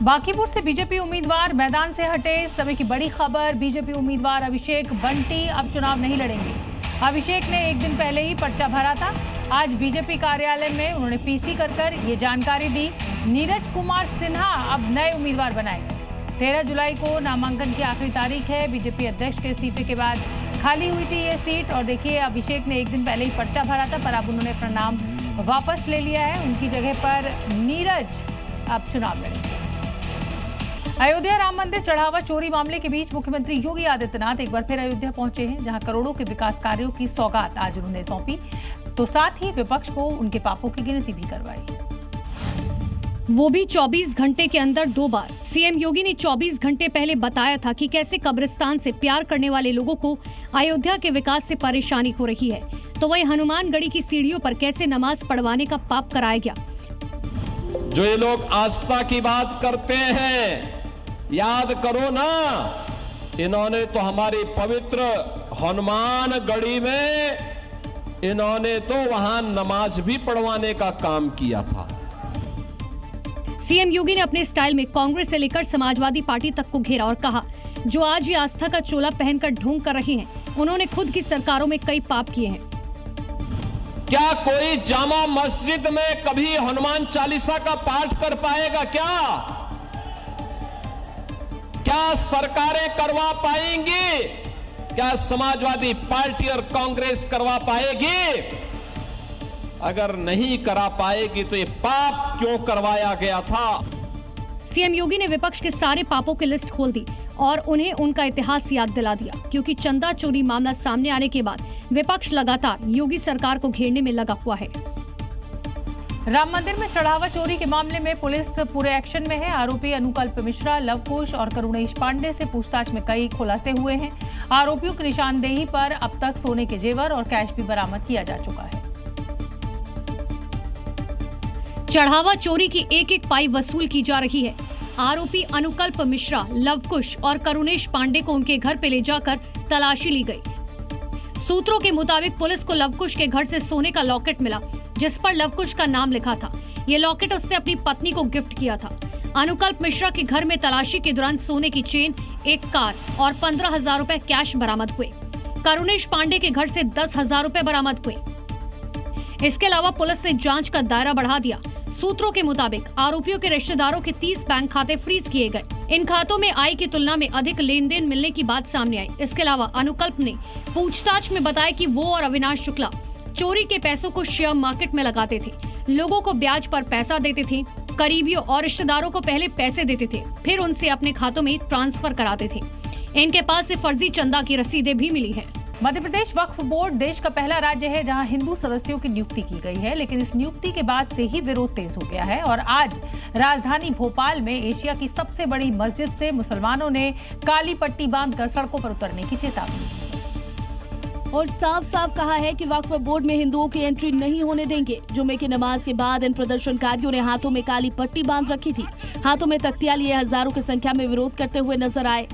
बांकीपुर से बीजेपी उम्मीदवार मैदान से हटे। इस समय की बड़ी खबर, बीजेपी उम्मीदवार अभिषेक बंटी अब चुनाव नहीं लड़ेंगे। अभिषेक ने एक दिन पहले ही पर्चा भरा था। आज बीजेपी कार्यालय में उन्होंने पीसी कर ये जानकारी दी। नीरज कुमार सिन्हा अब नए उम्मीदवार बनाए गए। 13 जुलाई को नामांकन की आखिरी तारीख है। बीजेपी अध्यक्ष के इस्तीफे के बाद खाली हुई थी ये सीट और देखिए अभिषेक ने एक दिन पहले ही पर्चा भरा था, पर अब उन्होंने अपना नाम वापस ले लिया है। उनकी जगह पर नीरज अब चुनाव लड़ेंगे। अयोध्या राम मंदिर चढ़ावा चोरी मामले के बीच मुख्यमंत्री योगी आदित्यनाथ एक बार फिर अयोध्या पहुंचे हैं, जहां करोड़ों के विकास कार्यों की सौगात आज उन्होंने सौंपी, तो साथ ही विपक्ष को उनके पापों की गिनती भी करवाई। वो भी 24 घंटे के अंदर 2 बार। सीएम योगी ने 24 घंटे पहले बताया था कि कैसे कब्रिस्तान से प्यार करने वाले लोगों को अयोध्या के विकास से परेशानी हो रही है, तो वही हनुमानगढ़ी की सीढ़ियों पर कैसे नमाज पढ़वाने का पाप कराया गया। जो ये लोग आस्था की बात करते हैं, याद करो ना, इन्होंने तो हमारी पवित्र हनुमानगढ़ी में इन्होंने तो वहां नमाज भी पढ़वाने का काम किया था। सीएम योगी ने अपने स्टाइल में कांग्रेस से लेकर समाजवादी पार्टी तक को घेरा और कहा, जो आज ये आस्था का चोला पहनकर ढोंग कर रहे हैं, उन्होंने खुद की सरकारों में कई पाप किए हैं। क्या कोई जामा मस्जिद में कभी हनुमान चालीसा का पाठ कर पाएगा? क्या सरकारें करवा पाएंगी? क्या समाजवादी पार्टी और कांग्रेस करवा पाएगी? अगर नहीं करा पाएगी तो ये पाप क्यों करवाया गया था? सीएम योगी ने विपक्ष के सारे पापों की लिस्ट खोल दी और उन्हें उनका इतिहास याद दिला दिया, क्योंकि चंदा चोरी मामला सामने आने के बाद विपक्ष लगातार योगी सरकार को घेरने में लगा हुआ है। राम मंदिर में चढ़ावा चोरी के मामले में पुलिस पूरे एक्शन में है। आरोपी अनुकल्प मिश्रा, लवकुश और करुणेश पांडे से पूछताछ में कई खुलासे हुए हैं। आरोपियों की निशानदेही पर अब तक सोने के जेवर और कैश भी बरामद किया जा चुका है। चढ़ावा चोरी की एक एक पाई वसूल की जा रही है। आरोपी अनुकल्प मिश्रा, लवकुश और करुणेश पांडे को उनके घर पे ले जाकर तलाशी ली गई। सूत्रों के मुताबिक पुलिस को लवकुश के घर से सोने का लॉकेट मिला, जिस पर लवकुश का नाम लिखा था। ये लॉकेट उसने अपनी पत्नी को गिफ्ट किया था। अनुकल्प मिश्रा के घर में तलाशी के दौरान सोने की चेन, एक कार और 15,000 रुपए कैश बरामद हुए। करुणेश पांडे के घर से 10,000 रुपए बरामद हुए। इसके अलावा पुलिस ने जांच का दायरा बढ़ा दिया। सूत्रों के मुताबिक आरोपियों के रिश्तेदारों के 30 बैंक खाते फ्रीज किए गए। इन खातों में आय की तुलना में अधिक लेन देन मिलने की बात सामने आई। इसके अलावा अनुकल्प ने पूछताछ में बताया कि वो और अविनाश शुक्ला चोरी के पैसों को शेयर मार्केट में लगाते थे, लोगों को ब्याज पर पैसा देते थे, करीबियों और रिश्तेदारों को पहले पैसे देते थे, फिर उनसे अपने खातों में ट्रांसफर कराते थे। इनके पास से फर्जी चंदा की रसीदें भी मिली है। मध्य प्रदेश वक्फ बोर्ड देश का पहला राज्य है जहां हिंदू सदस्यों की नियुक्ति की गई है, लेकिन इस नियुक्ति के बाद से ही विरोध तेज हो गया है और आज राजधानी भोपाल में एशिया की सबसे बड़ी मस्जिद से मुसलमानों ने काली पट्टी बांधकर सड़कों पर उतरने की चेतावनी दी और साफ साफ कहा है कि वक्फ बोर्ड में हिंदुओं की एंट्री नहीं होने देंगे। जुम्मे की नमाज के बाद इन प्रदर्शनकारियों ने हाथों में काली पट्टी बांध रखी थी। हाथों में तख्तियां लिए हजारों की संख्या में विरोध करते हुए नजर आए।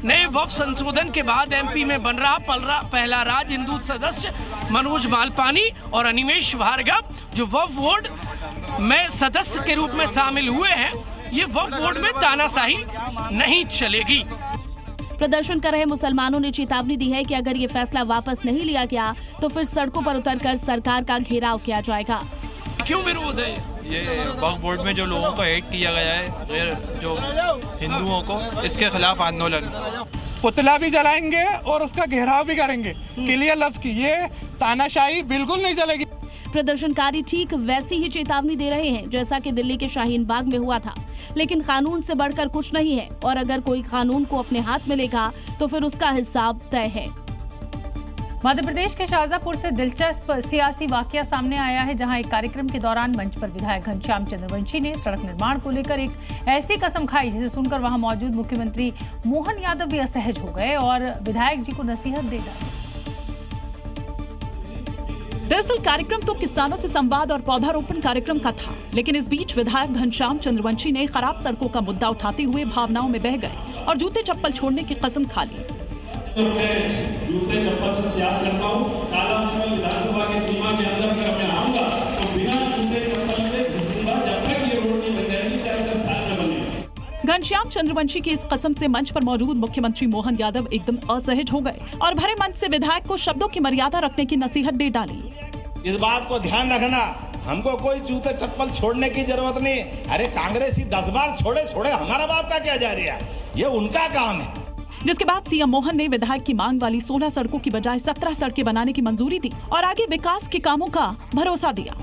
नए वक्फ संशोधन के बाद एमपी में बन रहा पहला राज्य हिंदू सदस्य मनोज मालपानी और अनिमेश भार्गव जो वक्फ बोर्ड में सदस्य के रूप में शामिल हुए हैं, ये वक्फ बोर्ड में तानाशाही नहीं चलेगी। प्रदर्शन कर रहे मुसलमानों ने चेतावनी दी है कि अगर ये फैसला वापस नहीं लिया गया तो फिर सड़कों पर उतरकर सरकार का घेराव किया जाएगा। क्यों विरोध है? ये वक्फ बोर्ड में जो लोगों को ऐड किया गया है, जो हिंदुओं को, इसके खिलाफ आंदोलन। पुतला भी जलाएंगे और उसका घेराव भी करेंगे। क्लियर लफ्ज की ये तानाशाही बिल्कुल नहीं चलेगी। प्रदर्शनकारी ठीक वैसी ही चेतावनी दे रहे हैं जैसा कि दिल्ली के शाहीन बाग में हुआ था, लेकिन कानून से बढ़कर कुछ नहीं है और अगर कोई कानून को अपने हाथ में लेगा तो फिर उसका हिसाब तय है। मध्य प्रदेश के शाहजहांपुर से दिलचस्प सियासी वाकया सामने आया है, जहां एक कार्यक्रम के दौरान मंच पर विधायक घनश्याम चंद्रवंशी ने सड़क निर्माण को लेकर एक ऐसी कसम खाई जिसे सुनकर वहां मौजूद मुख्यमंत्री मोहन यादव भी असहज हो गए और विधायक जी को नसीहत दे डाली। दरअसल कार्यक्रम तो किसानों से संवाद और पौधारोपण कार्यक्रम का था, लेकिन इस बीच विधायक घनश्याम चंद्रवंशी ने खराब सड़कों का मुद्दा उठाते हुए भावनाओं में बह गए और जूते चप्पल छोड़ने की कसम खा ली। जूते चप्पल से त्याग करता हूं, काला विधानसभा के सीमा के अंदर अगर मैं आऊंगा तो बिना जूते चप्पल से घुसूंगा जब तक ये रोड नहीं बन जाएगी, चाहे 10 साल में बने। घनश्याम चंद्रवंशी की इस कसम से मंच पर मौजूद मुख्यमंत्री मोहन यादव एकदम असहज हो गए और भरे मंच से विधायक को शब्दों की मर्यादा रखने की नसीहत दे डाली। इस बात को ध्यान रखना, हमको कोई जूते चप्पल छोड़ने की जरूरत नहीं। अरे कांग्रेसी 10 बार छोड़े, हमारा बाप का क्या जा रहा है, ये उनका काम है। जिसके बाद सीएम मोहन ने विधायक की मांग वाली 16 सड़कों की बजाय 17 सड़कें बनाने की मंजूरी दी और आगे विकास के कामों का भरोसा दिया।